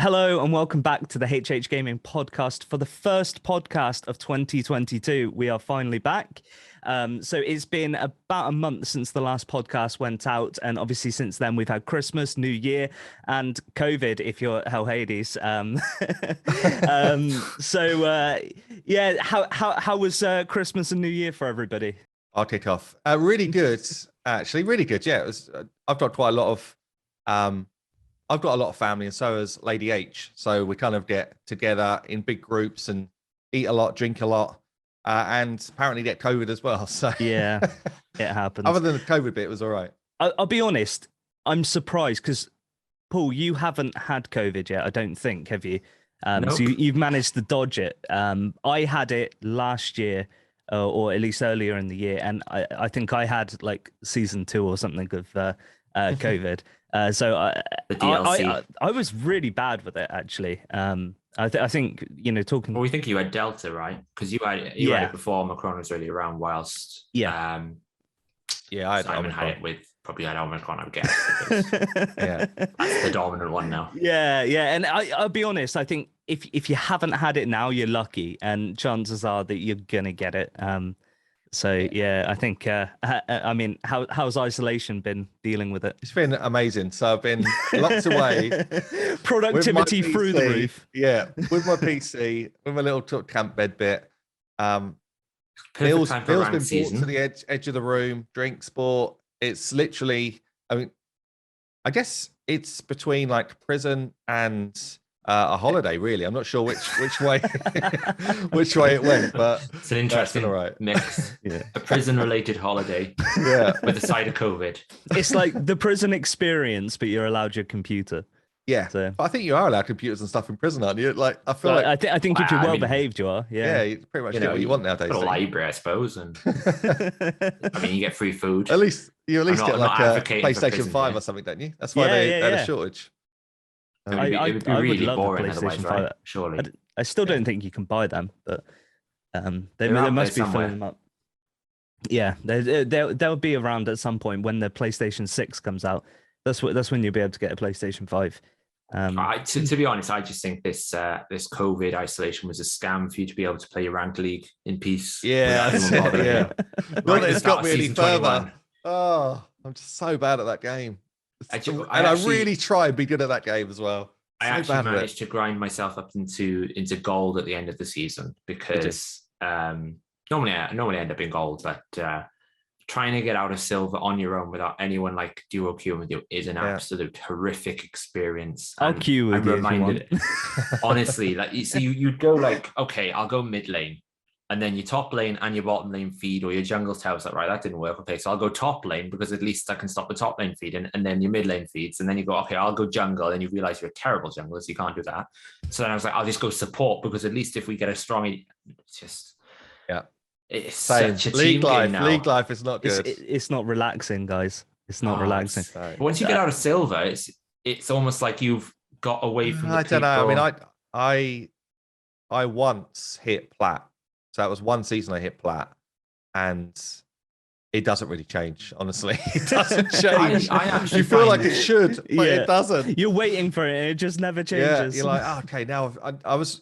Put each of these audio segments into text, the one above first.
Hello and welcome back to the HH Gaming podcast for the first podcast of 2022. We are finally back. So it's been about a month since the last podcast went out, and obviously since then we've had Christmas, New Year, and COVID. If you're Hellhades, yeah, how was Christmas and New Year for everybody? I'll kick off. Really good, actually, really good. Yeah, it was. I've got quite a lot of. I've got a lot of family, and so has Lady H. So we kind of get together in big groups and eat a lot, drink a lot, and apparently get COVID as well. So Yeah, it happens. Other than the COVID bit, it was all right. I'll be honest. I'm surprised because Paul, you haven't had COVID yet. I don't think, have you? Nope. So you've managed to dodge it. I had it last year, or at least earlier in the year, and I think I had like season 2 or something of COVID. So I was really bad with it, actually. I think, talking. Well, we think you had Delta, right? Because you had it before Omicron was really around. Whilst I had Simon had it with probably had Omicron, I would guess. Yeah, that's the dominant one now. Yeah, and I'll be honest. I think if you haven't had it now, you're lucky, and chances are that you're gonna get it. So yeah, I think. I mean, how's isolation been dealing with it? it's been amazing. So I've been locked away, Productivity through the roof. Yeah, with my PC, with my little camp bed bit. Bill's been brought to the edge of the room. Drink, sport. It's literally. I mean, I guess it's between like prison and a holiday. Really, I'm not sure which way which way it went, but it's an interesting mix. Yeah, a prison-related holiday. Yeah, with the side of COVID. It's like the prison experience, but you're allowed your computer. Yeah, so. But I think you are allowed computers and stuff in prison, aren't you? Like, I feel I think if you're well behaved, you are. Yeah, you pretty much get what you want nowadays. Got a library, I suppose, and I mean, you get free food. At least get like a PlayStation 5 or something, don't you? That's why they had a shortage. It would be really boring otherwise, right? Surely. I still don't think you can buy them, but they must be filling them up. Yeah, they'll be around at some point when the PlayStation 6 comes out. That's when you'll be able to get a PlayStation 5. To be honest, I just think this COVID isolation was a scam for you to be able to play your ranked league in peace. Yeah, that's it. Yeah. Not that it's got me any further. 21. Oh, I'm just so bad at that game. I really try and be good at that game as well. I actually managed to grind myself up into gold at the end of the season because normally I end up in gold, but trying to get out of silver on your own without anyone like duo queuing with you is an absolute horrific experience. I'll queue with you. I'm reminded, honestly, like so you'd go like, okay, I'll go mid lane, and then your top lane and your bottom lane feed, or your jungle towers like, right, that didn't work. Okay, so I'll go top lane because at least I can stop the top lane feed, and then your mid lane feeds, and then you go, okay, I'll go jungle, and you realize you're a terrible jungler, so you can't do that. So then I was like, I'll just go support because at least if we get a strong, it's just it's such a league team life. game now. League life is not good. It's not relaxing, guys. It's not relaxing. But once you get out of silver, it's almost like you've got away from. I don't know. I mean, I once hit plat. So that was one season I hit plat, and it doesn't really change. Honestly, it doesn't change. I actually you feel like it should, but it doesn't. You're waiting for it, and it just never changes. Yeah, you're like, oh, okay, now I was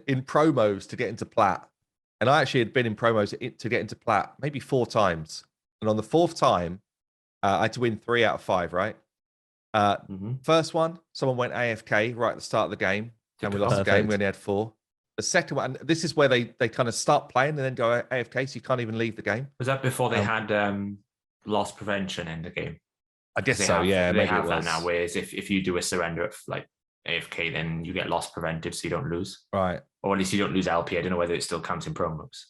in promos to get into plat. And I actually had been in promos to get into plat maybe 4 times. And on the 4th time, I had to win 3 out of 5, right? First one, someone went AFK right at the start of the game. And we lost the game. We only had 4. The second one, and this is where they kind of start playing and then go AFK, so you can't even leave the game. Was that before they had loss prevention in the game? I guess so, yeah. They have that now, whereas if you do a surrender of like AFK, then you get loss preventive, so you don't lose. Right. Or at least you don't lose LP. I don't know whether it still counts in promos.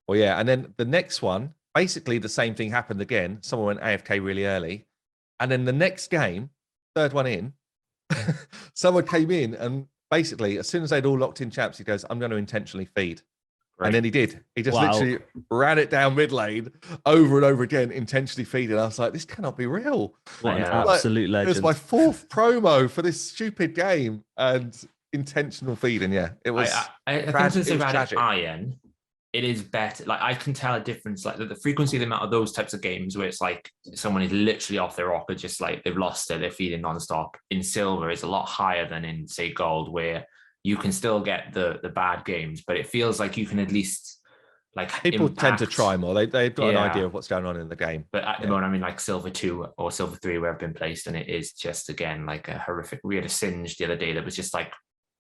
Well, yeah. And then the next one, basically the same thing happened again. Someone went AFK really early. And then the next game, 3rd one in, someone came in and basically, as soon as they'd all locked in champs, he goes, I'm going to intentionally feed. Right. And then he did. He just literally ran it down mid lane over and over again, intentionally feeding. I was like, this cannot be real. What an absolute legend. It was my 4th promo for this stupid game. And intentional feeding, yeah. It was I think I was going to say about Iron. it is better. Like I can tell a difference, like the frequency, the amount of those types of games where it's like someone is literally off their rocker, just like they've lost it, they're feeding nonstop. In silver is a lot higher than in say gold, where you can still get the bad games, but it feels like you can at least like People tend to try more. They've got an idea Yeah. of what's going on in the game. But at the moment, I mean, like Silver 2 or Silver 3, where I've been placed, and it is just, again, like a horrific. We had a Singe the other day that was just like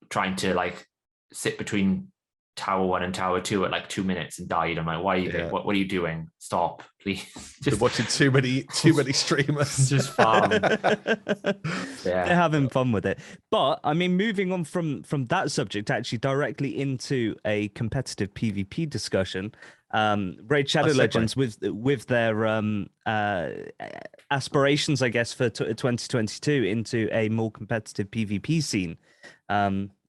trying to like sit between Tower 1 and Tower 2 at like 2 minutes and died. I'm like, why are you doing? What are you doing? Stop, please. Just watching too many streamers. Just farm. They're having fun with it. But I mean, moving on from that subject actually directly into a competitive PvP discussion. Raid Shadow Legends with their aspirations, I guess, for 2022 into a more competitive PvP scene.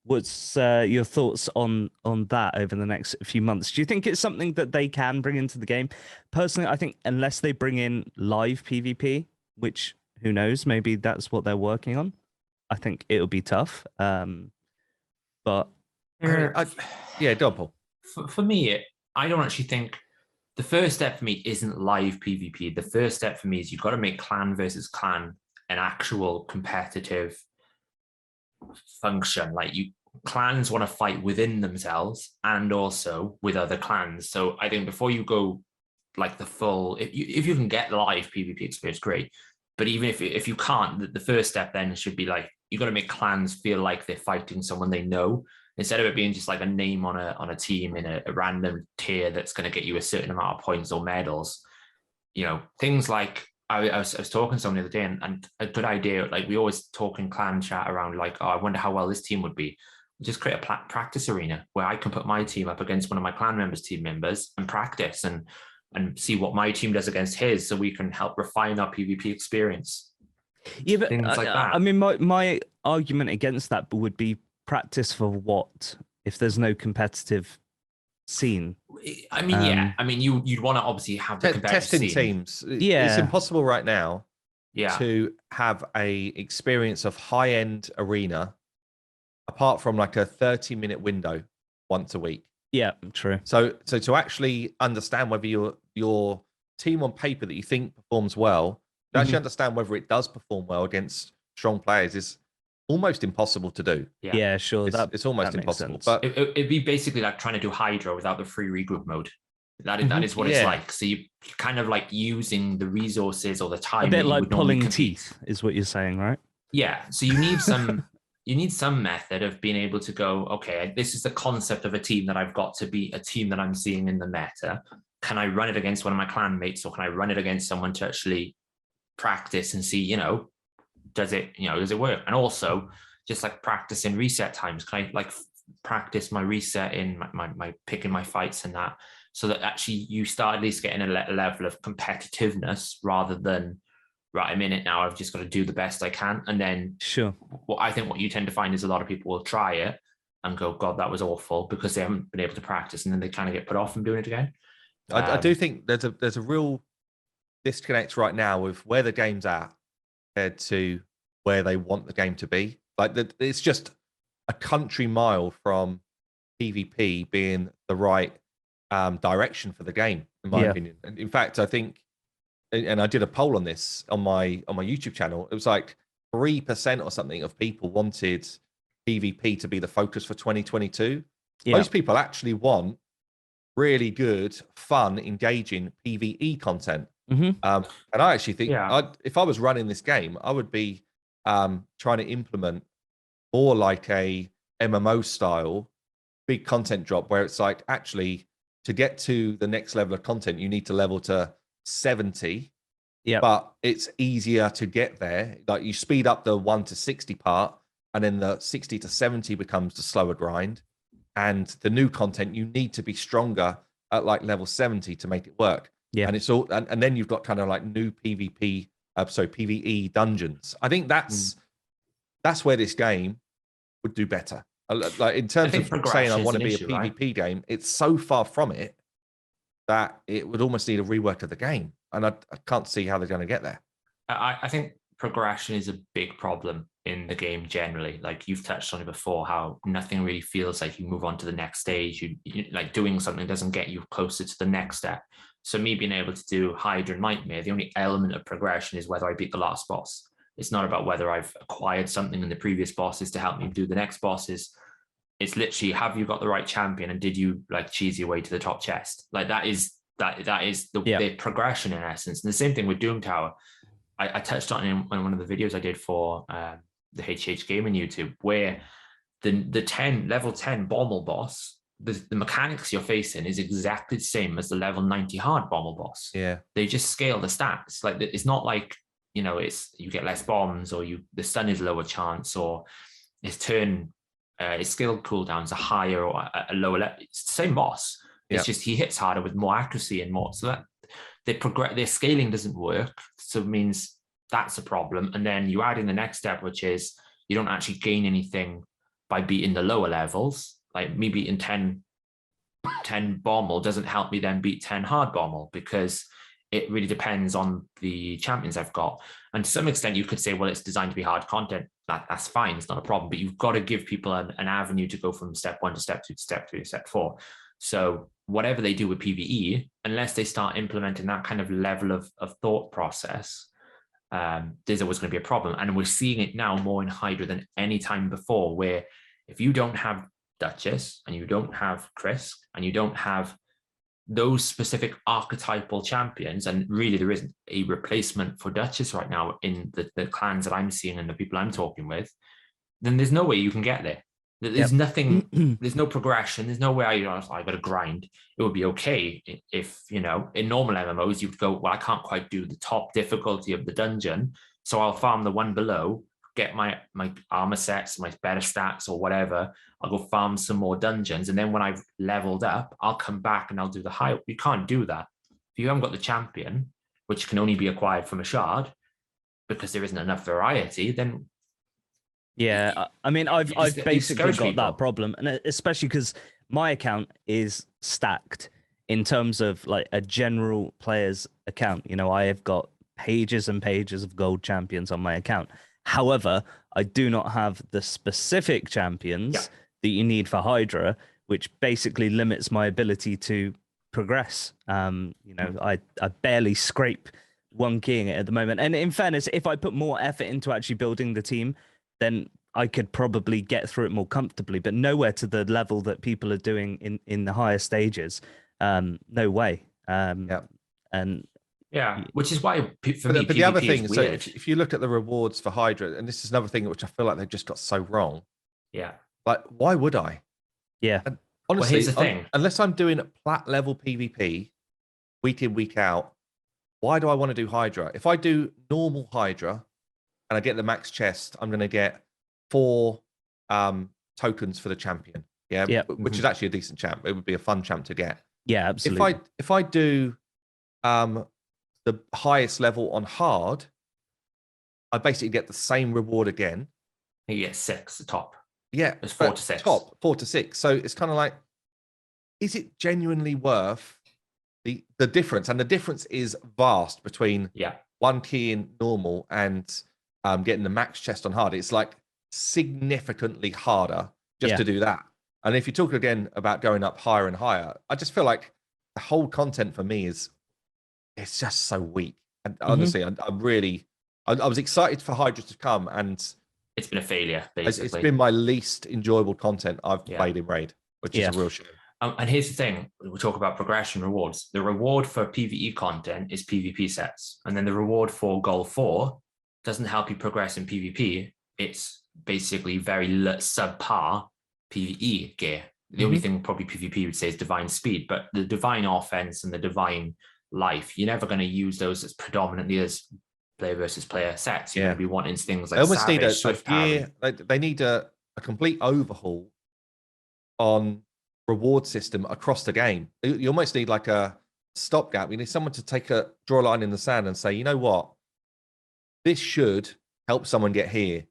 What's your thoughts on that over the next few months? Do you think it's something that they can bring into the game? Personally, I think unless they bring in live PvP, which who knows, maybe that's what they're working on, I think it'll be tough. But yeah, double. For me, I don't actually think the first step for me isn't live PvP. The first step for me is you've got to make clan versus clan an actual competitive function. Like clans want to fight within themselves and also with other clans. So I think before you go like the full, if you can get live PvP experience, great. But even if you can't, the first step then should be like, you got to make clans feel like they're fighting someone they know, instead of it being just like a name on a team in a random tier that's going to get you a certain amount of points or medals. You know, things like I was talking to someone the other day, and a good idea, like we always talk in clan chat around like, oh, I wonder how well this team would be. Just create a practice arena where I can put my team up against one of my clan members' team members and practice and see what my team does against his, so we can help refine our PvP experience. Yeah, but things like that. I mean, my argument against that would be practice for what if there's no competitive scene? I mean, yeah. I mean, you'd want to obviously have the competitive testing scene. teams. Yeah, it's impossible right now. Yeah. To have a experience of high-end arena, apart from like a 30-minute window once a week. Yeah, true. So to actually understand whether your team on paper that you think performs well, to actually understand whether it does perform well against strong players is almost impossible to do. Yeah, sure. It's almost impossible. But it'd be basically like trying to do Hydra without the free regroup mode. That is what it's like. So you kind of like using the resources or the time. A bit like pulling teeth is what you're saying, right? Yeah. So you need some you need some method of being able to go, okay, this is the concept of a team that I've got to be a team that I'm seeing in the meta. Can I run it against one of my clan mates, or can I run it against someone to actually practice and see, does it work? And also just like practice in reset times. Can I like practice my reset in my picking my fights and that, so that actually you start at least getting a level of competitiveness rather than, right, I'm in it now, I've just got to do the best I can. And then what you tend to find is a lot of people will try it and go, God, that was awful, because they haven't been able to practice, and then they kind of get put off from doing it again. I do think there's a real disconnect right now with where the game's at compared to where they want the game to be. Like it's just a country mile from PvP being the right direction for the game, in my opinion. And in fact, I think, and I did a poll on this on my YouTube channel, it was like 3% or something of people wanted PvP to be the focus for 2022. Most people actually want really good, fun, engaging PvE content. And I actually think if I was running this game, I would be trying to implement more like a MMO style big content drop, where it's like, actually, to get to the next level of content, you need to level to 70. But it's easier to get there. Like you speed up the 1 to 60 part, and then the 60 to 70 becomes the slower grind. And the new content, you need to be stronger at like level 70 to make it work. And it's all, and then you've got kind of like new PvP, PvE dungeons. I think that's where this game would do better. Like in terms of saying I want to be a PvP game, it's so far from it that it would almost need a rework of the game, and I can't see how they're going to get there. I think progression is a big problem in the game generally. Like you've touched on it before, how nothing really feels like you move on to the next stage. You like doing something doesn't get you closer to the next step. So me being able to do Hydra and Nightmare, the only element of progression is whether I beat the last boss. It's not about whether I've acquired something in the previous bosses to help me do the next bosses. It's literally, have you got the right champion, and did you like cheese your way to the top chest? Like that is the progression in essence. And the same thing with Doom Tower. I touched on in one of the videos I did for the HH Gaming YouTube, where the level 10 Bommel boss, the mechanics you're facing is exactly the same as the level 90 hard Bommel boss. Yeah, they just scale the stats. Like it's not like, you know, it's you get less bombs, or the stun is lower chance, or his skill cooldowns are higher or a lower level. It's the same boss. It's just he hits harder with more accuracy and more. So that their scaling doesn't work. So it means that's a problem. And then you add in the next step, which is you don't actually gain anything by beating the lower levels. Like me beating 10 Bommel doesn't help me then beat 10 hard Bommel, because it really depends on the champions I've got. And to some extent, you could say, well, it's designed to be hard content. That's fine. It's not a problem. But you've got to give people an avenue to go from step 1 to step 2 to step 3 to step 4. So whatever they do with PvE, unless they start implementing that kind of level of thought process, there's always going to be a problem. And we're seeing it now more in Hydra than any time before, where if you don't have Duchess and you don't have Chris and you don't have those specific archetypal champions, and really there isn't a replacement for Duchess right now in the clans that I'm seeing and the people I'm talking with, then there's no way you can get there. There's nothing, there's no progression. There's no way I got to grind. It would be okay if, you know, in normal MMOs, you would go, well, I can't quite do the top difficulty of the dungeon, so I'll farm the one below, get my armor sets, my better stats or whatever. I'll go farm some more dungeons. And then when I've leveled up, I'll come back and I'll do the high. You can't do that. If you haven't got the champion, which can only be acquired from a shard, because there isn't enough variety, then yeah, I mean, I've basically got that problem, and especially because my account is stacked in terms of like a general player's account. You know, I have got pages and pages of gold champions on my account. However, I do not have the specific champions that you need for Hydra, which basically limits my ability to progress. You know, I barely scrape one keying it at the moment. And in fairness, if I put more effort into actually building the team, then I could probably get through it more comfortably, but nowhere to the level that people are doing in the higher stages. No way. And yeah, which is why for me, but the other thing, so if you look at the rewards for Hydra, and this is another thing which I feel like they've just got so wrong. Yeah. Like, why would I? Yeah. And honestly, here's the thing. Unless I'm doing plat level PvP week in, week out, why do I want to do Hydra? If I do normal Hydra and I get the max chest, I'm going to get 4 tokens for the champion. Yeah. Which is actually a decent champ. It would be a fun champ to get. Yeah, absolutely. If I do the highest level on hard, I basically get the same reward again. You get 6 the top. Yeah, it's 4 to 6. Top 4 to 6. So it's kind of like, is it genuinely worth the difference? And the difference is vast between one key in normal and getting the max chest on hard. It's like significantly harder just to do that. And if you talk again about going up higher and higher, I just feel like the whole content for me it's just so weak. And honestly, I was excited for Hydra to come, and it's been a failure, basically. It's been my least enjoyable content I've played in Raid, which is a real shame. And here's the thing, we talk about progression rewards. The reward for PvE content is PvP sets. And then the reward for Goal 4 doesn't help you progress in PvP. It's basically very subpar PvE gear. The only thing probably PvP would say is divine speed, but the divine offense and the divine life, you're never going to use those as predominantly as player versus player sets. You're going to be wanting things like they almost savage, need swift gear. They need a complete overhaul on reward system across the game. You almost need like a stopgap. You need someone to draw a line in the sand and say, you know what, this should help someone get here.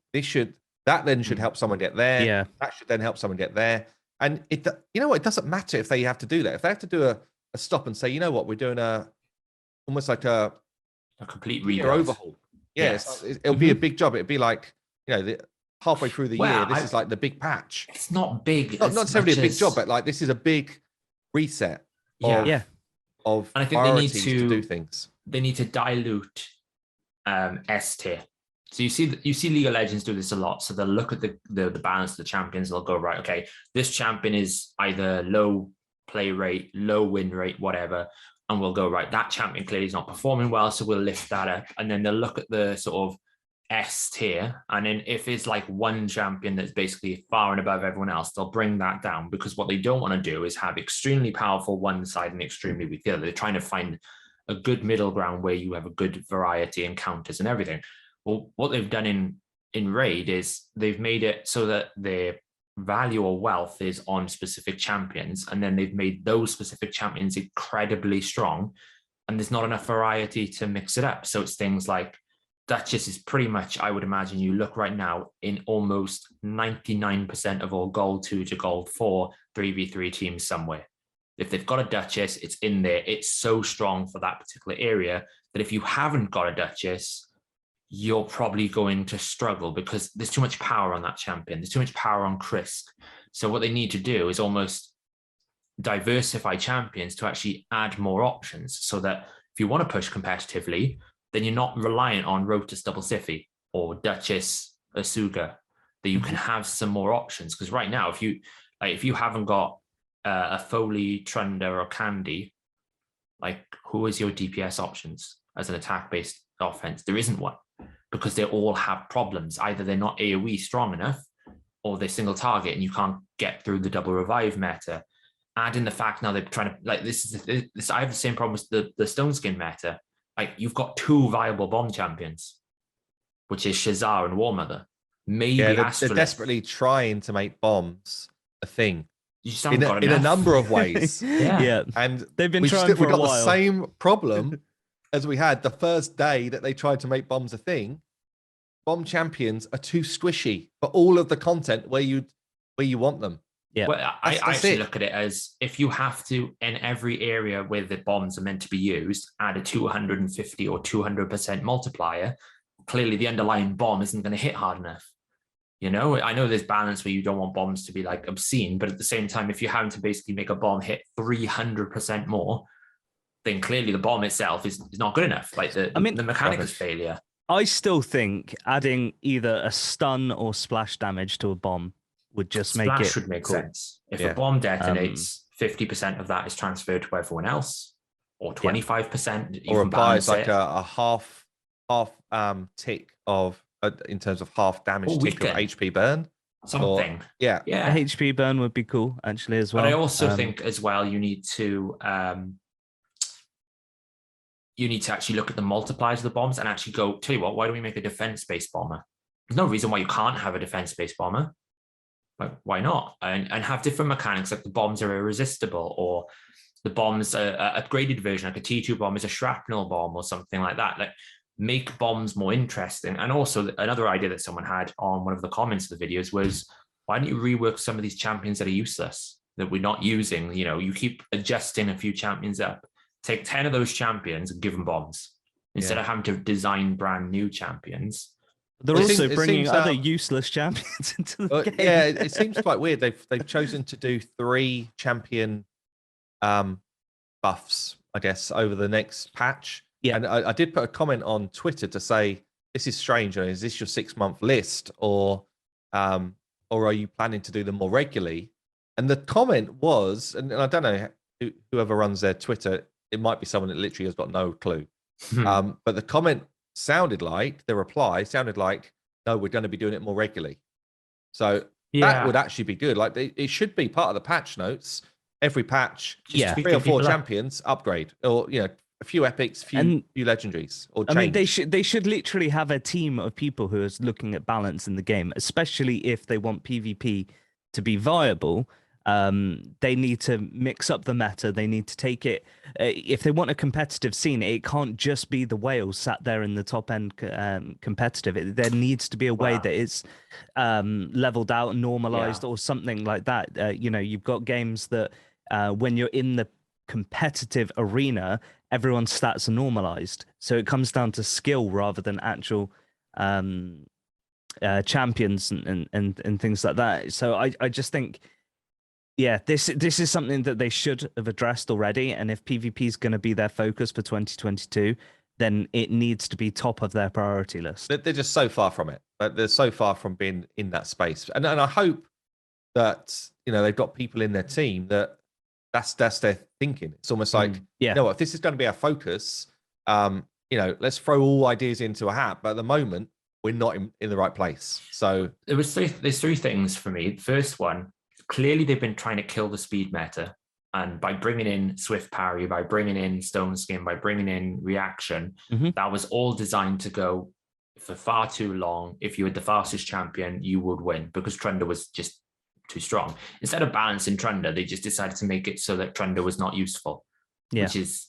That then should help someone get there. Yeah. That should then help someone get there. And you know what, it doesn't matter if they have to do that. If they have to do a stop and say, you know what, we're doing almost like a complete overhaul. Yeah, Yes. it'll be a big job. It'll be like, halfway through the Well, year, this is like the big patch. It's not big. Not as necessarily a much big job, as- but like this is a big reset yeah. Yeah. of And I think they need priorities to do to things. dilute S tier. So you see League of Legends do this a lot. So they'll look at the balance of the champions. They'll go, right, okay, this champion is either low play rate, low win rate, whatever. And we'll go, right, that champion clearly is not performing well, so we'll lift that up. And then they'll look at the sort of S tier. And then if it's like one champion that's basically far and above everyone else, they'll bring that down, because what they don't want to do is have extremely powerful one side and extremely weak the other. They're trying to find a good middle ground where you have a good variety and counters and everything. Well, what they've done in Raid is they've made it so that their value or wealth is on specific champions, and then they've made those specific champions incredibly strong, and there's not enough variety to mix it up. So it's things like Duchess is pretty much, I would imagine, you look right now in almost 99% of all Gold 2 to Gold 4 3v3 teams somewhere. If they've got a Duchess, it's in there. It's so strong for that particular area that if you haven't got a Duchess, you're probably going to struggle, because there's too much power on that champion. There's too much power on Krisk. So what they need to do is almost diversify champions to actually add more options, so that if you want to push competitively, then you're not reliant on Rotus Double Siffy or Duchess Asuga, that you can have some more options. Because right now, if you haven't got a Foley, Trunda, or Candy, like, who is your DPS options as an attack-based offense? There isn't one, because they all have problems. Either they're not AoE strong enough, or they're single target and you can't get through the double revive meta. Add in the fact now they're trying to, like, this I have the same problem with the Stone Skin meta. Like, you've got two viable bomb champions, which is Shazar and Warmother. Maybe they're desperately trying to make bombs a thing. You just haven't got in enough. a number of ways. Yeah. And they've been trying for a while. We got the same problem as we had the first day that they tried to make bombs a thing. Bomb champions are too squishy for all of the content where you want them. Yeah. Well, I actually look at it as, if you have to, in every area where the bombs are meant to be used, add a 250 or 200% multiplier, clearly the underlying bomb isn't going to hit hard enough. I know there's balance where you don't want bombs to be like obscene, but at the same time, if you're having to basically make a bomb hit 300% more, then clearly the bomb itself is not good enough. Like the mechanic is failure. I still think adding either a stun or splash damage to a bomb would just make it should make cool. sense. If a bomb detonates, 50% of that is transferred to everyone else, or 25%. Or it buys like a half tick of, in terms of half damage tick of HP burn. Something. A HP burn would be cool, actually, as well. But I also think as well, you need to actually look at the multipliers of the bombs and actually go, tell you what, why do we make a defense-based bomber? There's no reason why you can't have a defense-based bomber. Like, why not? And have different mechanics, like the bombs are irresistible, or the bombs are upgraded version, like a T2 bomb is a shrapnel bomb or something like that. Like, make bombs more interesting. And also another idea that someone had on one of the comments of the videos was, why don't you rework some of these champions that are useless, that we're not using? You keep adjusting a few champions up. Take 10 of those champions and give them bombs instead of having to design brand new champions. They're also bringing other useless champions into the game. Yeah, it seems quite weird. They've chosen to do 3 champion buffs, I guess, over the next patch. Yeah, and I did put a comment on Twitter to say, this is strange. Is this your 6-month list, or are you planning to do them more regularly? And the comment was, and I don't know whoever runs their Twitter, it might be someone that literally has got no clue. But the comment sounded like, the reply sounded like, no, we're going to be doing it more regularly. So that would actually be good. Like, it should be part of the patch notes. Every patch, 3 or 4 champions upgrade, or a few epics, few legendaries, or change. I mean, they should literally have a team of people who are looking at balance in the game, especially if they want PvP to be viable. They need to mix up the meta. They need to take it. If they want a competitive scene, it can't just be the whales sat there in the top end competitive. There needs to be a way that it's leveled out and normalized, or something like that. You've got games that when you're in the competitive arena, everyone's stats are normalized. So it comes down to skill rather than actual champions and things like that. So I just think, yeah, this is something that they should have addressed already. And if PvP is going to be their focus for 2022, then it needs to be top of their priority list. They're just so far from it. They're so far from being in that space. And I hope that, they've got people in their team that's their thinking. It's almost like, yeah, if this is going to be our focus, let's throw all ideas into a hat. But at the moment, we're not in the right place. So there's three things for me. First one, clearly they've been trying to kill the speed meta. And by bringing in Swift Parry, by bringing in Stone Skin, by bringing in Reaction, that was all designed to go for far too long. If you were the fastest champion, you would win because Trunda was just too strong. Instead of balancing Trunda, they just decided to make it so that Trunda was not useful, which is...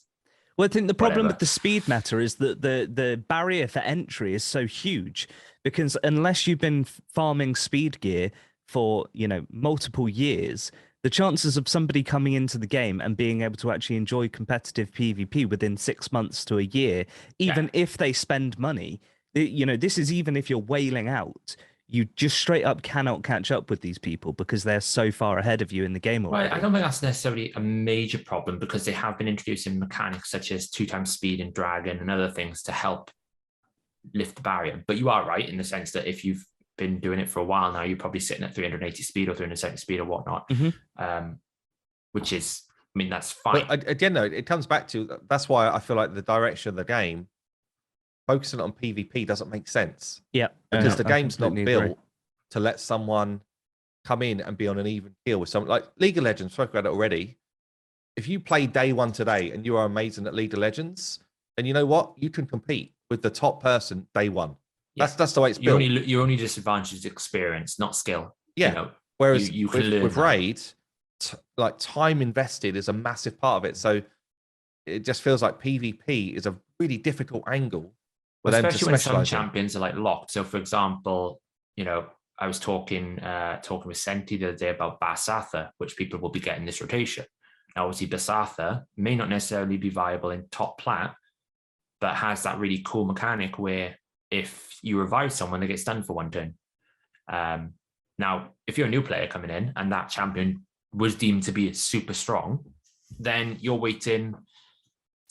Well, I think the problem with the speed meta is that the barrier for entry is so huge because unless you've been farming speed gear for, multiple years, the chances of somebody coming into the game and being able to actually enjoy competitive PvP within 6 months to a year, even if they spend money, this is even if you're wailing out, you just straight up cannot catch up with these people because they're so far ahead of you in the game already. Right, I don't think that's necessarily a major problem because they have been introducing mechanics such as 2x speed and dragon and other things to help lift the barrier. But you are right in the sense that if you've been doing it for a while now, you're probably sitting at 380 speed or 370 speed or whatnot, which is, that's fine. But again, though, it comes back to, that's why I feel like the direction of the game, focusing on PvP doesn't make sense. Yeah. Because the game's not built to let someone come in and be on an even keel with someone. Like League of Legends, spoke about it already. If you play day one today and you are amazing at League of Legends, then you know what? You can compete with the top person day one. That's the way it's built. Your only disadvantage is experience, not skill. Yeah. Whereas you can learn with Raid, like time invested is a massive part of it. So it just feels like PvP is a really difficult angle. Especially when some champions are like locked. So for example, I was talking with Senti the other day about Basatha, which people will be getting this rotation. Now, obviously, Basatha may not necessarily be viable in top plat, but has that really cool mechanic where if you revive someone, they get stunned for one turn. Now, if you're a new player coming in and that champion was deemed to be super strong, then you're waiting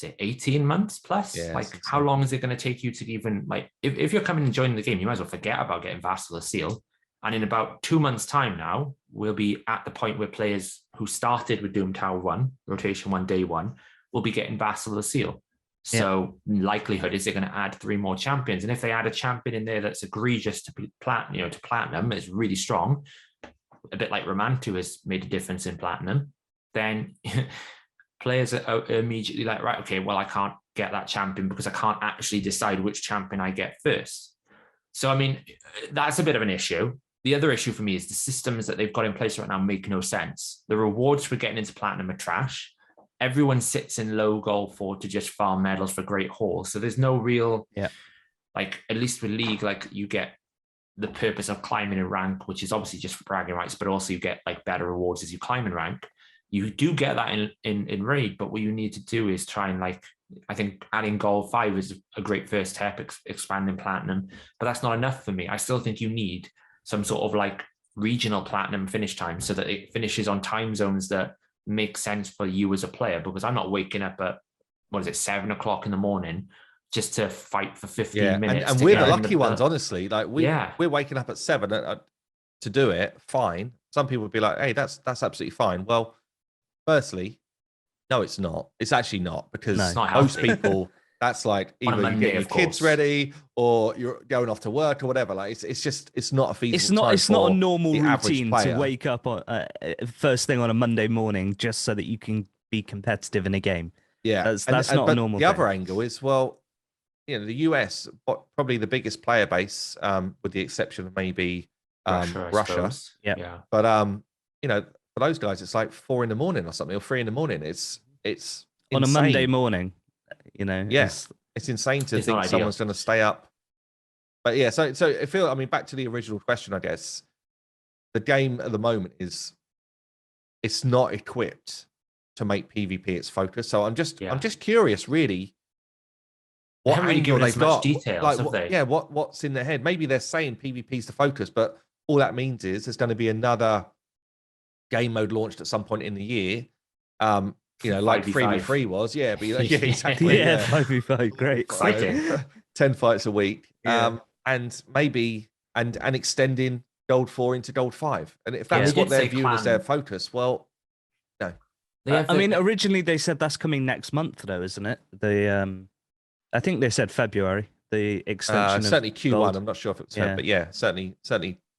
18 months plus. How long is it going to take you to even if you're coming and joining the game, you might as well forget about getting Vassal of Seal. And in about 2 months' time now, we'll be at the point where players who started with Doom Tower 1, Rotation 1, Day 1, will be getting Vassal of Seal. So likelihood is they're going to add 3 more champions. And if they add a champion in there that's egregious to platinum, is really strong, a bit like Romantu has made a difference in platinum, then players are immediately like, right, okay, well, I can't get that champion because I can't actually decide which champion I get first. So, that's a bit of an issue. The other issue for me is the systems that they've got in place right now make no sense. The rewards for getting into platinum are trash. Everyone sits in low gold 4 to just farm medals for great hauls. So there's no real, at least with League, you get the purpose of climbing in rank, which is obviously just for bragging rights, but also you get better rewards as you climb in rank. You do get that in Raid, but what you need to do is try and I think adding gold 5 is a great first step, expanding platinum, but that's not enough for me. I still think you need some sort of regional platinum finish time so that it finishes on time zones that make sense for you as a player, because I'm not waking up at 7 o'clock in the morning just to fight for 15 minutes. And we're the lucky ones, honestly. We're waking up at 7 to do it. Fine. Some people would be like, hey, that's absolutely fine. Well, firstly, no, it's not. It's actually not, because most people, that's either you get your kids ready or you're going off to work or whatever. It's not a feasible time. It's not a normal routine to wake up on first thing on a Monday morning just so that you can be competitive in a game. Yeah, that's not a normal. The other angle is, the US, probably the biggest player base, with the exception of maybe Russia. Yeah. But for those guys, it's 4 a.m. or something, or 3 a.m. It's on insane. a Monday morning. Yes, it's insane to think someone's going to stay up. But yeah, so I feel, back to the original question, I guess, the game at the moment it's not equipped to make PvP its focus. So I'm just Yeah. curious, really, They what haven't really angle given us they've much got. details, Like, have they? yeah, what's in their head? Maybe they're saying PvP's the focus, but all that means is there's going to be another game mode launched at some point in the year. Like 5v5. 3v3 was, yeah, but yeah, exactly, Yeah, 5v5, great. Exciting. 10 fights a week, Yeah. and maybe and extending Gold 4 into Gold 5. And if Yeah, that's they what did they're say viewing as their clan. focus, well, no. They have I the- mean, originally they said that's coming next month, though, isn't it? I think they said February. The extension certainly of Q1. Gold. I'm not sure if it was, Yeah. but yeah, certainly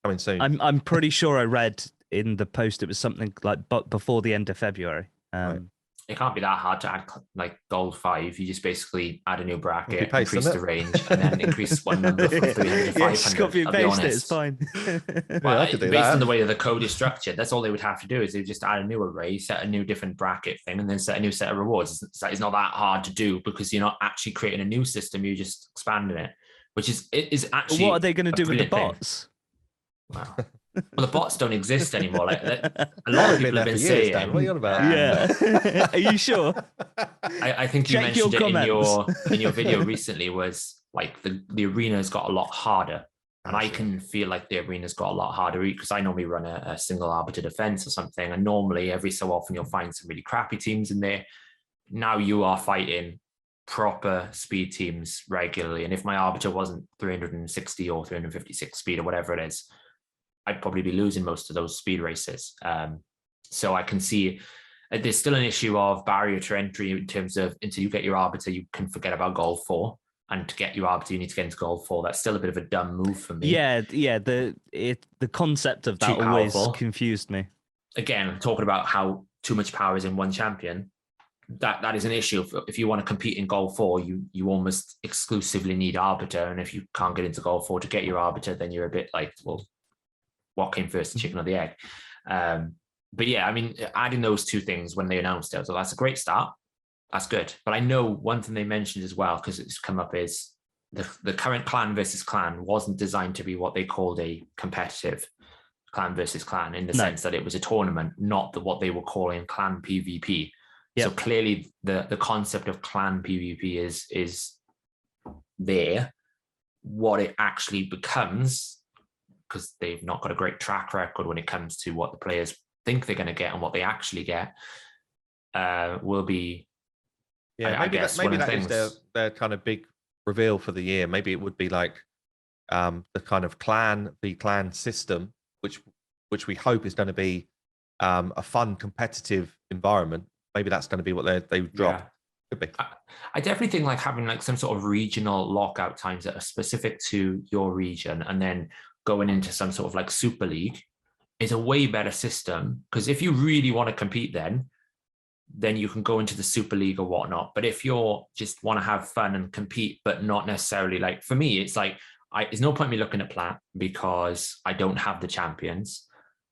coming soon. I'm pretty sure I read in the post it was something like but before the end of February. Right. It can't be that hard to add like Gold 5. You just basically add a new bracket, Copy paste, increase isn't the it? range, and then increase one number from 300 to Yeah, just 500. copy and I'll be paste it. It's honest. fine. Well, I could do based that. on the way that the code is structured, that's all they would have to do is they would just add a new array, set a new different bracket thing, and then set a new set of rewards. It's not that hard to do because you're not actually creating a new system, you're just expanding it, which is actually. What are they going to do with the brilliant thing. bots? Wow. Well, the bots don't exist anymore. Like a lot of people have been saying. Dan. What are you on about? Yeah. Are you sure? I think you Check mentioned your it comments. in your video recently. Was like the arena's got a lot harder, and I can feel like the arena's got a lot harder because I normally run a single arbiter defense or something, and normally every so often you'll find some really crappy teams in there. Now you are fighting proper speed teams regularly, and if my arbiter wasn't 360 or 356 speed or whatever it is, I'd probably be losing most of those speed races. So I can see there's still an issue of barrier to entry in terms of until you get your arbiter, you can forget about Gold 4. And to get your arbiter, you need to get into Gold 4. That's still a bit of a dumb move for me. Yeah. The concept of that Too always powerful. confused me. Again, talking about how too much power is in one champion, that is an issue. If you want to compete in Gold 4, you almost exclusively need arbiter. And if you can't get into Gold 4 to get your arbiter, then you're a bit like, well, what came first, the chicken or the egg? But yeah, I mean, adding those two things when they announced it, so that's a great start. That's good. But I know one thing they mentioned as well, because it's come up, is the current clan versus clan wasn't designed to be what they called a competitive clan versus clan, in the sense that it was a tournament, not what they were calling clan PvP. Yep. So clearly the concept of clan PvP is there. What it actually becomes, because they've not got a great track record when it comes to what the players think they're going to get and what they actually get, will be. Yeah, maybe that is their kind of big reveal for the year. Maybe it would be like the kind of clan system, which we hope is going to be a fun, competitive environment. Maybe that's going to be what they drop. Yeah. Could be. I definitely think like having like some sort of regional lockout times that are specific to your region, and then going into some sort of like Super League is a way better system. Because if you really want to compete, then you can go into the Super League or whatnot. But if you're just want to have fun and compete, but not necessarily like, for me, it's like, there's no point me looking at Plat because I don't have the champions.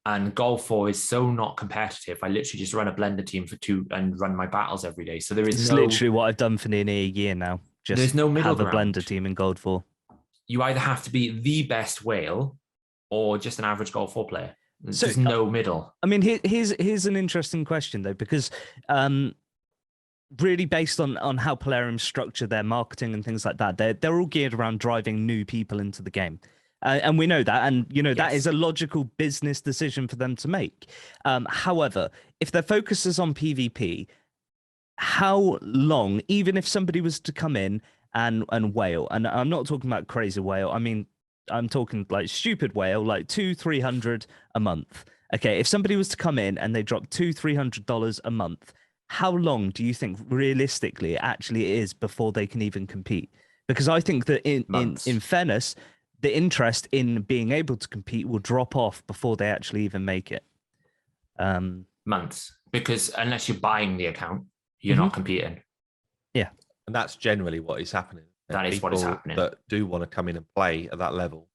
And Gold 4 is so not competitive. I literally just run a blender team for 2 and run my battles every day. So it's literally what I've done for nearly a year now. Just there's no middle have a ground. blender team in Gold 4. You either have to be the best whale or just an average Gold 4 player. There's no middle. I mean, here's an interesting question though, because really based on how Plarium structure their marketing and things like that, they're all geared around driving new people into the game. And we know that, and you know, that is a logical business decision for them to make. However, if their focus is on PvP, how long, even if somebody was to come in and whale, and I'm not talking about crazy whale, I mean, I'm talking like stupid whale, like $200-300 a month. Okay, if somebody was to come in and they drop $200-300 a month, how long do you think realistically it actually is before they can even compete? Because I think that in fairness, the interest in being able to compete will drop off before they actually even make it. Months, because unless you're buying the account, you're not competing. Yeah, and that's generally what is happening. That is what is happening. That do want to come in and play at that level.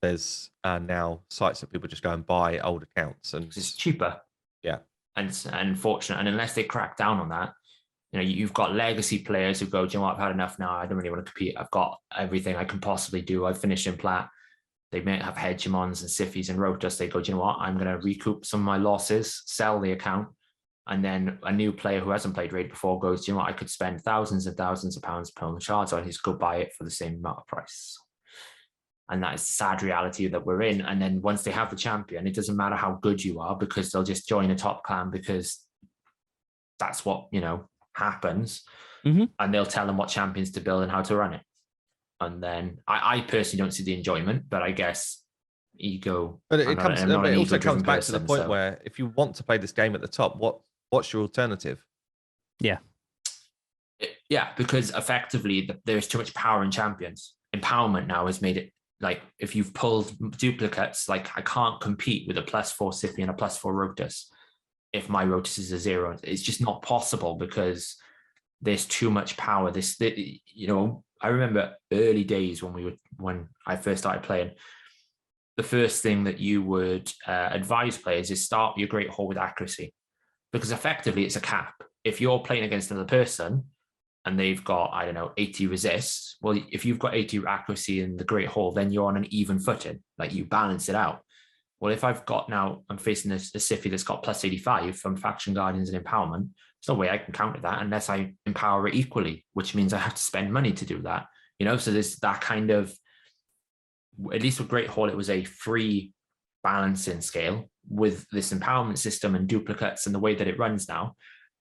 There's now sites that people just go and buy old accounts, and it's cheaper. Yeah, and unfortunate, and unless they crack down on that, you know, you've got legacy players who go, do you know what, I've had enough now. I don't really want to compete. I've got everything I can possibly do. I've finished in Plat. They may have hegemons and Siffies and Rotas. They go, do you know what, I'm going to recoup some of my losses, sell the account, And then a new player who hasn't played Raid before goes, you know what, I could spend thousands and thousands of pounds pulling the shards on, just go buy it for the same amount of price. And that is the sad reality that we're in. And then once they have the champion, it doesn't matter how good you are, because they'll just join a top clan because that's what, happens. Mm-hmm. And they'll tell them what champions to build and how to run it. And then I personally don't see the enjoyment, but I guess ego. But it also comes back to the point so. where if you want to play this game at the top, what's your alternative? Yeah. Yeah, because effectively there's too much power in champions. Empowerment now has made it like, if you've pulled duplicates, like I can't compete with a +4 Sippy and a +4 Rotus if my Rotus is a 0. It's just not possible because there's too much power. I remember early days when I first started playing, the first thing that you would advise players is start your Great Hall with accuracy, because effectively it's a cap. If you're playing against another person and they've got, 80 resist, well, if you've got 80 accuracy in the Great Hall, then you're on an even footing, like you balance it out. Well, if I'm facing a Siffy that's got +85 from Faction Guardians and Empowerment, there's no way I can counter that unless I empower it equally, which means I have to spend money to do that. So there's that kind of, at least with Great Hall, it was a free balancing scale. With this empowerment system and duplicates and the way that it runs now,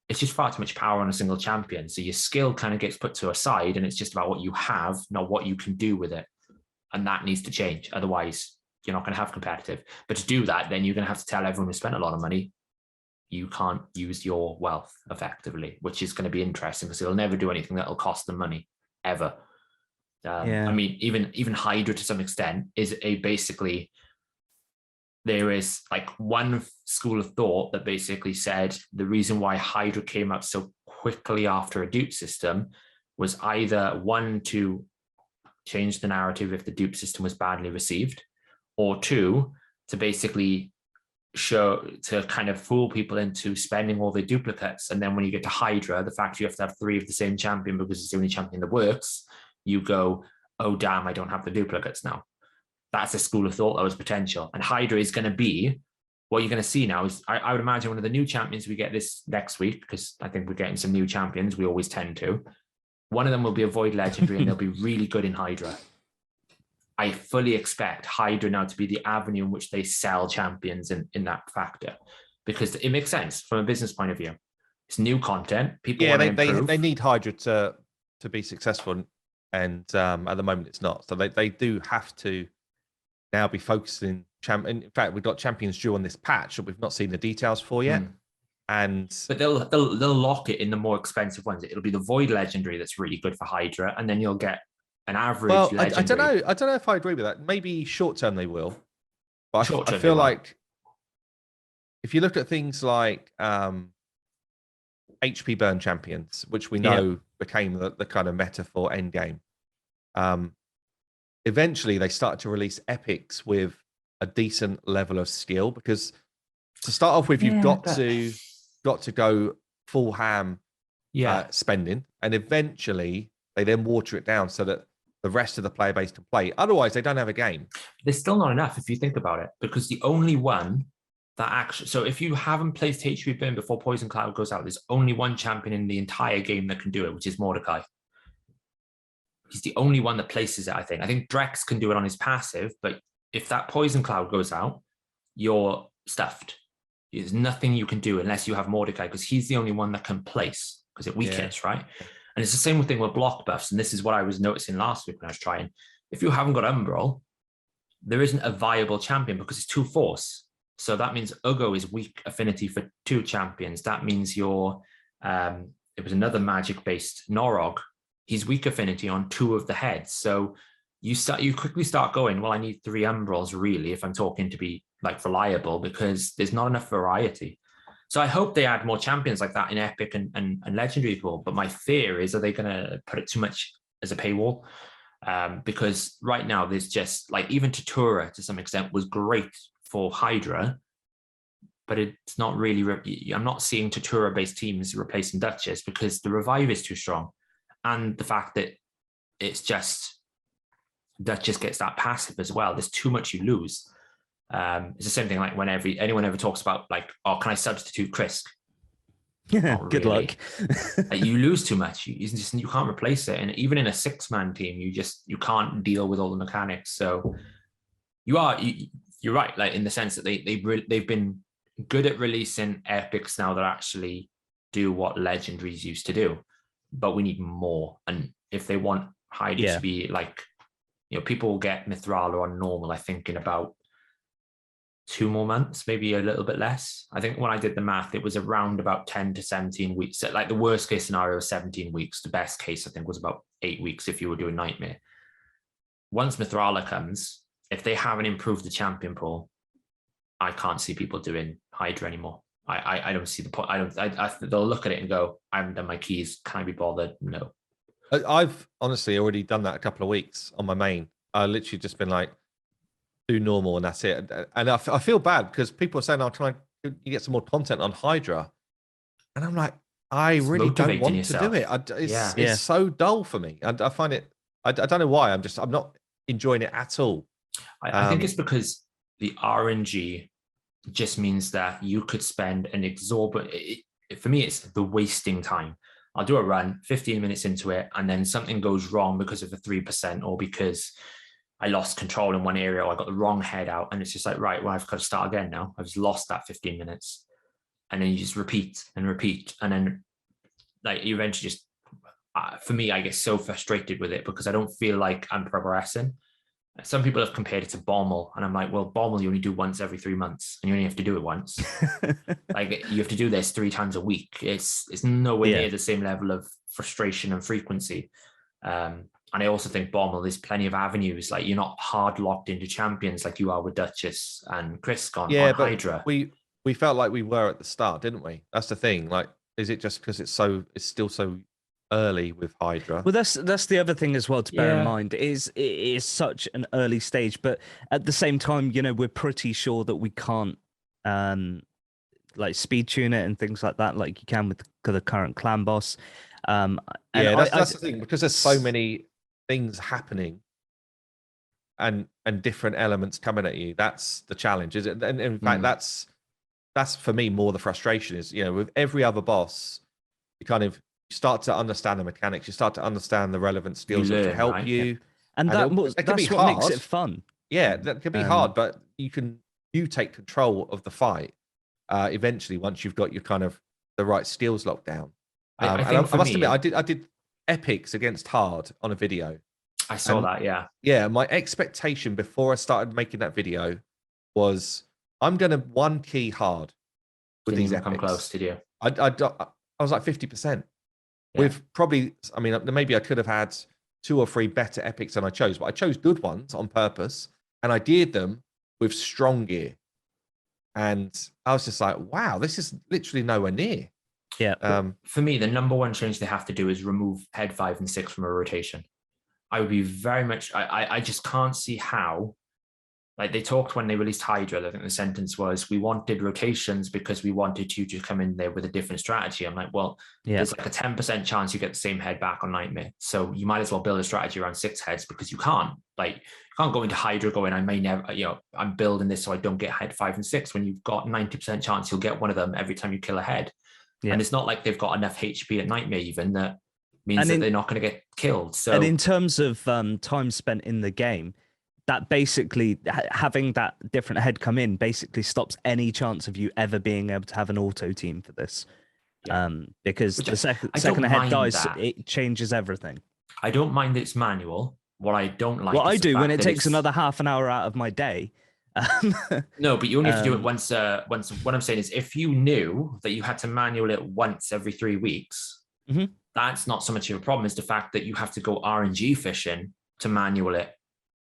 it's just far too much power on a single champion. So your skill kind of gets put to a side and it's just about what you have, not what you can do with it. And that needs to change. Otherwise, you're not going to have competitive. But to do that, then you're going to have to tell everyone who spent a lot of money, you can't use your wealth effectively, which is going to be interesting because it'll never do anything that'll cost them money, ever. I mean, even Hydra to some extent is basically, there is like one school of thought that basically said the reason why Hydra came up so quickly after a dupe system was either one, to change the narrative if the dupe system was badly received, or two, to basically to kind of fool people into spending all their duplicates. And then when you get to Hydra, the fact you have to have 3 of the same champion because it's the only champion that works, you go, oh, damn, I don't have the duplicates now. That's a school of thought that was potential. And Hydra is going to be, what you're going to see now is, I would imagine one of the new champions we get this next week, because I think we're getting some new champions, we always tend to. One of them will be a Void Legendary and they'll be really good in Hydra. I fully expect Hydra now to be the avenue in which they sell champions in that factor, because it makes sense from a business point of view. It's new content. People want to improve. They need Hydra to be successful, and at the moment it's not. So they do have to now be focusing. In fact, we've got champions due on this patch that we've not seen the details for yet. But they'll lock it in the more expensive ones. It'll be the Void Legendary that's really good for Hydra, and then you'll get an average legendary. I don't know if I agree with that. Maybe short term they will, but I feel like if you look at things like HP burn champions, which we know became the kind of meta for endgame, eventually they started to release epics with a decent level of skill, because to start off with, you've got to go full ham spending, and eventually they then water it down so that the rest of the player base can play. Otherwise, they don't have a game. There's still not enough if you think about it, because the only one that actually, so if you haven't placed HP Burn before Poison Cloud goes out, there's only one champion in the entire game that can do it, which is Mordecai. He's the only one that places it, I think. I think Drex can do it on his passive, but if that Poison Cloud goes out, you're stuffed. There's nothing you can do unless you have Mordecai, because he's the only one that can place, because it weakens, right? And it's the same thing with block buffs. And this is what I was noticing last week when I was trying. If you haven't got Umbral, there isn't a viable champion because it's 2 force. So that means Ugo is weak affinity for 2 champions. That means your, it was another magic-based Norog. He's weak affinity on 2 of the heads. So you quickly start going, well, I need 3 Umbrals really if I'm talking to be like reliable, because there's not enough variety. So I hope they add more champions like that in Epic and Legendary pool. But my fear is, are they going to put it too much as a paywall? Because right now there's just like, even Tatura to some extent was great for Hydra, but it's not really, I'm not seeing Tatura based teams replacing Duchess because the revive is too strong. And the fact that it's just Duchess gets that passive as well. There's too much you lose. It's the same thing like when anyone ever talks about like, oh, can I substitute Krisk? Not Good really. luck. Like, you lose too much. You can't replace it. And even in a 6-man team, you can't deal with all the mechanics. So you're right. Like, in the sense that they've been good at releasing epics now that actually do what legendaries used to do, but we need more. And if they want Hydra to be like, people will get Mithrala on normal, I think, in about 2 more months, maybe a little bit less. I think when I did the math, it was around about 10 to 17 weeks. Like, the worst case scenario was 17 weeks. The best case, I think, was about 8 weeks if you were doing Nightmare. Once Mithrala comes, if they haven't improved the champion pool, I can't see people doing Hydra anymore. I don't see the point. They'll look at it and go, I haven't done my keys. Can I be bothered? No. I've honestly already done that a couple of weeks on my main. I literally just been like, do normal and that's it. And I feel bad because people are saying, "I'll try and you get some more content on Hydra," and I'm like, I really don't want to do it. It's so dull for me, and I find it. I don't know why. I'm not enjoying it at all. I think it's because the RNG just means that you could spend an exorbitant. For me, it's the wasting time. I'll do a run, 15 minutes into it, and then something goes wrong because of the 3% or because I lost control in one area or I got the wrong head out. And it's just like, right, well, I've got to start again now. I've just lost that 15 minutes. And then you just repeat and repeat. And then, like, you eventually just, for me, I get so frustrated with it because I don't feel like I'm progressing. Some people have compared it to Bommel, and I'm like, well, Bommel you only do once every 3 months, and you only have to do it once. Like, you have to do this 3 times a week. It's nowhere near the same level of frustration and frequency. And I also think Bommel, there's plenty of avenues. Like, you're not hard locked into champions like you are with Duchess and Chris on Hydra. We felt like we were at the start, didn't we? That's the thing. Like, is it just because it's still so early with Hydra? Well, that's the other thing as well to bear in mind. It is such an early stage, but at the same time, we're pretty sure that we can't like speed tune it and things like that, like you can with the current clan boss. That's the thing, because there's so many things happening and different elements coming at you. That's the challenge, is it? And in fact, that's for me more the frustration is, with every other boss, you start to understand the mechanics, you start to understand the relevant skills that will help you. Yeah. And that's what makes it fun. Yeah, that can be hard, but you take control of the fight eventually once you've got your the right skills locked down. I must admit, I did epics against hard on a video. I saw that, yeah. Yeah, my expectation before I started making that video was I'm going to 1 key hard with these epics. Come close, did you? I was like 50%. With probably, maybe I could have had 2 or 3 better epics than I chose, but I chose good ones on purpose, and I did them with strong gear. And I was just like, wow, this is literally nowhere near. Yeah. For me, the number one change they have to do is remove head 5 and 6 from a rotation. I would be very much, I just can't see how. Like, they talked when they released Hydra, I think the sentence was, we wanted rotations because we wanted you to come in there with a different strategy. I'm like, well, there's like a 10% chance you get the same head back on Nightmare. So you might as well build a strategy around 6 heads, because you can't. Like, you can't go into Hydra going, I may never, I'm building this so I don't get head 5 and 6, when you've got 90% chance you'll get one of them every time you kill a head. Yeah. And it's not like they've got enough HP at Nightmare even that means that they're not going to get killed. So, and in terms of time spent in the game, that basically having that different head come in basically stops any chance of you ever being able to have an auto team for this. Because the second a head dies, it changes everything. I don't mind it's manual. What I don't like, I do when it takes another half an hour out of my day. No, but you only have to do it once. What I'm saying is, if you knew that you had to manual it once every 3 weeks, that's not so much of a problem as the fact that you have to go RNG fishing to manual it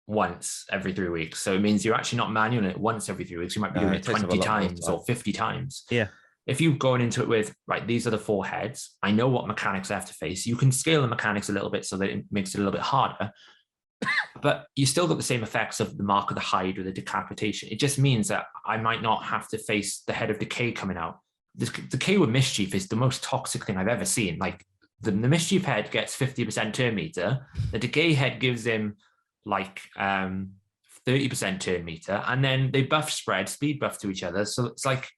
once every 3 weeks. So it means you're actually not manualing it once every 3 weeks. You might be doing it 20 times or 50 times. Yeah. If you've gone into it with, right, these are the 4 heads, I know what mechanics I have to face. You can scale the mechanics a little bit so that it makes it a little bit harder. But you still got the same effects of the Mark of the Hide or the decapitation. It just means that I might not have to face the head of decay coming out. The decay with mischief is the most toxic thing I've ever seen. Like, the mischief head gets 50% turn meter. The decay head gives him like 30% turn meter, and then they buff spread, speed buff to each other. So it's like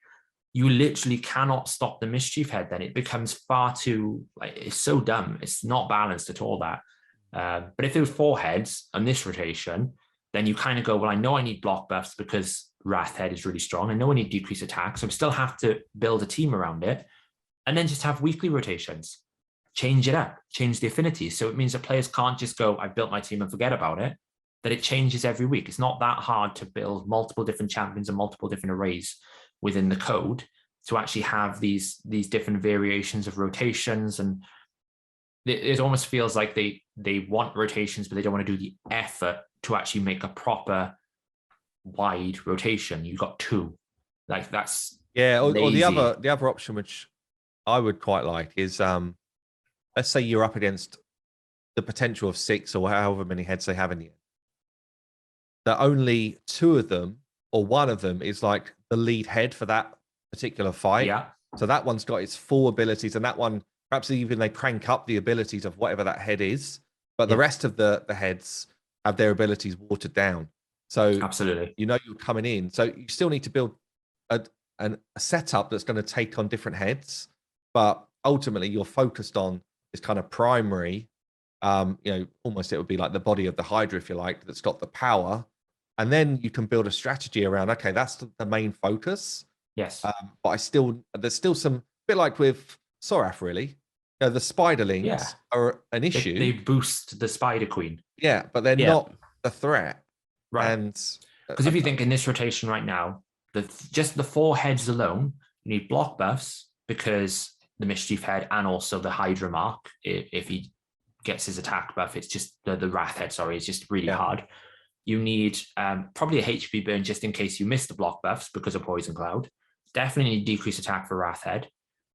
you literally cannot stop the mischief head. Then it becomes far too, like, it's so dumb. It's not balanced at all, that. But if there were 4 heads on this rotation, then you kind of go, well, I know I need block buffs because Wrath Head is really strong. I know I need decrease attack, so I still have to build a team around it. And then just have weekly rotations. Change it up, change the affinities. So it means that players can't just go, I've built my team and forget about it, that it changes every week. It's not that hard to build multiple different champions and multiple different arrays within the code to actually have these different variations of rotations. And it almost feels like they want rotations, but they don't want to do the effort to actually make a proper wide rotation. You've got 2. Like, that's or lazy. the other option, which I would quite like, is let's say you're up against the potential of 6 or however many heads they have in the end. That only 2 of them or 1 of them is like the lead head for that particular fight. Yeah. So that one's got its full abilities, and that one, perhaps even they crank up the abilities of whatever that head is, but the rest of the heads have their abilities watered down. So absolutely, you know, you're coming in, so you still need to build a setup that's going to take on different heads, but ultimately you're focused on this kind of primary, you know, almost it would be like the body of the Hydra, if you like, that's got the power, and then you can build a strategy around, okay, that's the main focus. Yes. But there's still some, bit like with Soraf, really. You know, the spiderlings are an issue. They boost the Spider Queen. Yeah, but they're not the threat. Right. And because if you think in this rotation right now, just the 4 heads alone, you need block buffs because the Mischief Head and also the Hydra Mark, if he gets his attack buff, it's just the Wrath Head, sorry, it's just really hard. You need probably a HP burn just in case you miss the block buffs because of Poison Cloud. Definitely need decreased attack for Wrath Head.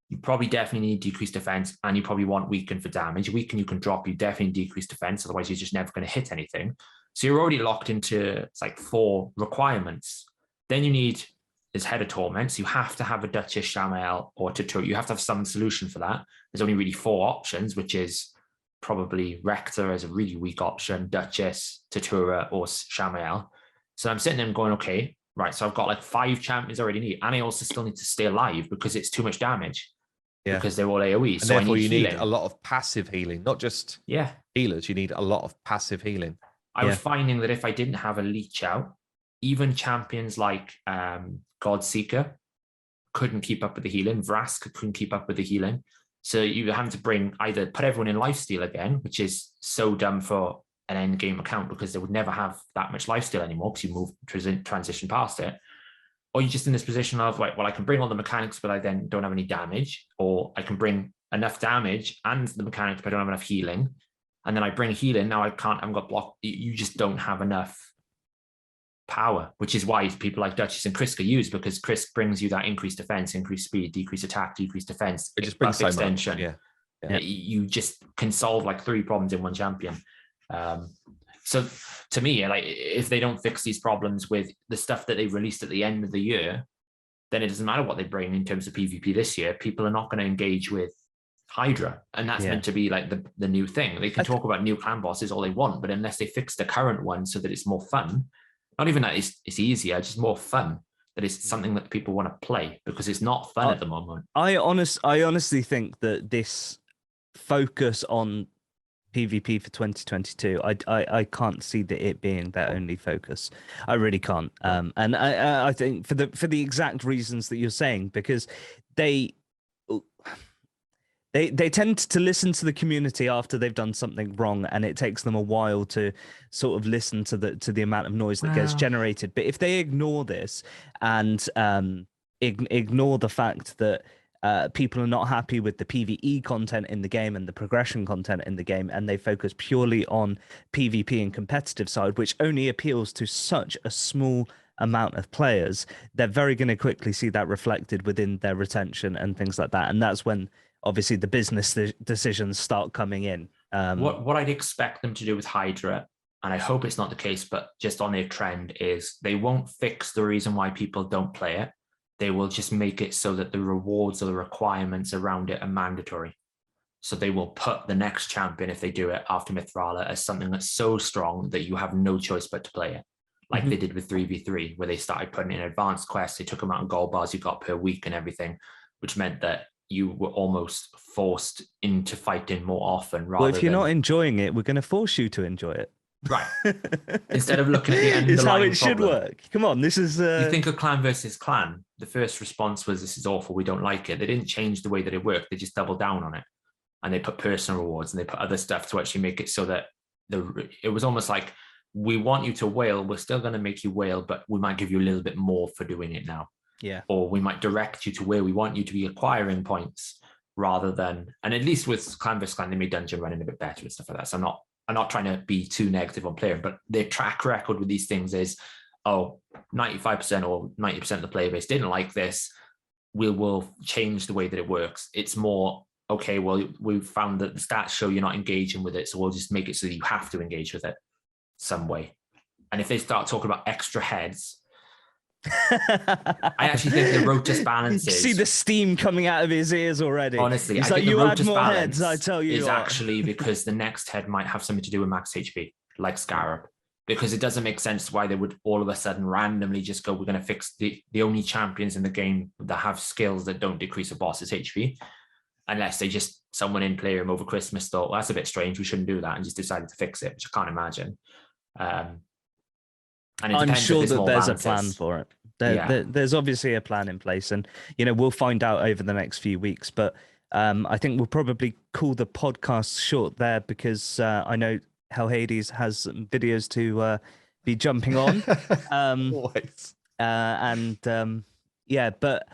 You probably definitely need decreased defense, and you probably want Weaken for damage. Weaken you can drop, you definitely decrease defense, otherwise you're just never going to hit anything. So you're already locked into, it's like 4 requirements. Then you need this Head of Torments. You have to have a Duchess, Shamael, or Tutor. You have to have some solution for that. There's only really 4 options, which is probably Rector as a really weak option, Duchess, Tatura, or Shamael. So I'm sitting there and going, okay, right, so I've got like 5 champions I already need, and I also still need to stay alive because it's too much damage. Because they're all AoE. And so therefore you need a lot of passive healing, not just healers. You need a lot of passive healing. I was finding that if I didn't have a leech out, even champions like Godseeker couldn't keep up with the healing. Vrask couldn't keep up with the healing. So you were having to put everyone in lifesteal again, which is so dumb for an end game account because they would never have that much lifesteal anymore because you transition past it. Or you're just in this position of like, well, I can bring all the mechanics, but I then don't have any damage, or I can bring enough damage and the mechanics, but I don't have enough healing. And then I bring healing. Now I haven't got block. You just don't have enough power, which is why people like Duchess and Krisk are used, because Krisk brings you that increased defense, increased speed, decreased attack, decreased defense. It just brings so extension. Much. Yeah. You just can solve like 3 problems in one champion. So to me, like, if they don't fix these problems with the stuff that they released at the end of the year, then it doesn't matter what they bring in terms of PvP this year. People are not going to engage with Hydra, and that's meant to be like the new thing. They can talk about new clan bosses all they want, but unless they fix the current one so that it's more fun, not even that it's easier, just more fun, that it's something that people want to play, because it's not fun at the moment. I honestly think that this focus on PvP for 2022, I can't see that it being their only focus. I really can't. And I think for the exact reasons that you're saying, because they tend to listen to the community after they've done something wrong, and it takes them a while to sort of listen to the amount of noise that gets generated. But if they ignore this and ignore the fact that people are not happy with the PvE content in the game and the progression content in the game, and they focus purely on PvP and competitive side, which only appeals to such a small amount of players, they're very going to quickly see that reflected within their retention and things like that. And that's when obviously the business decisions start coming in. What I'd expect them to do with Hydra, and I hope it's not the case, but just on their trend, is they won't fix the reason why people don't play it. They will just make it so that the rewards or the requirements around it are mandatory. So they will put the next champion, if they do it after Mithrala, as something that's so strong that you have no choice but to play it. like they did with 3v3, where they started putting in advanced quests. They took them out in gold bars you got per week and everything, which meant that you were almost forced into fighting more often. Well, if you're than... not enjoying it, we're going to force you to enjoy it. Right. Instead of looking at the underlying It's how it should problem. work. Come on, this is... You think of clan versus clan, the first response was, this is awful, we don't like it. They didn't change the way that it worked. They just doubled down on it. And they put personal rewards and they put other stuff to actually make it so that it was almost like, we want you to whale, we're still going to make you whale, but we might give you a little bit more for doing it now. Yeah. Or we might direct you to where we want you to be acquiring points rather than, and at least with clan versus clan, they made dungeon running a bit better and stuff like that. So I'm not trying to be too negative on player, but their track record with these things is, 95% or 90% of the player base didn't like this. We'll change the way that it works. It's more, okay, well, we've found that the stats show you're not engaging with it, so we'll just make it so that you have to engage with it some way. And if they start talking about extra heads, I actually think the Rotus balances. You see the steam coming out of his ears already. Honestly, he's I like, think you the add Rotus more balance heads, I tell you is what. actually because the next head might have something to do with max HP, like Scarab. Because it doesn't make sense why they would all of a sudden randomly just go, we're going to fix the only champions in the game that have skills that don't decrease a boss's HP. Unless they just, someone in Playroom over Christmas thought, well, that's a bit strange, we shouldn't do that, and just decided to fix it, which I can't imagine. And I'm sure that there's a plan for it. There's obviously a plan in place, and we'll find out over the next few weeks. But I think we'll probably call the podcast short there, because I know Hellhades has some videos to be jumping on. Always. But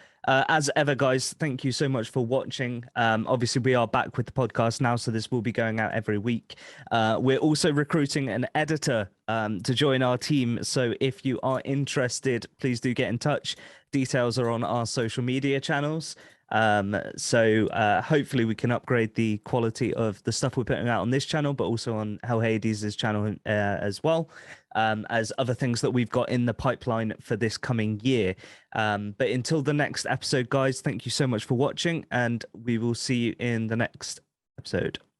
as ever, guys, thank you so much for watching. Obviously, we are back with the podcast now, so this will be going out every week. We're also recruiting an editor to join our team. So if you are interested, please do get in touch. Details are on our social media channels. So hopefully we can upgrade the quality of the stuff we're putting out on this channel, but also on Hellhades' channel as well, as other things that we've got in the pipeline for this coming year. But until the next episode, guys, thank you so much for watching, and we will see you in the next episode.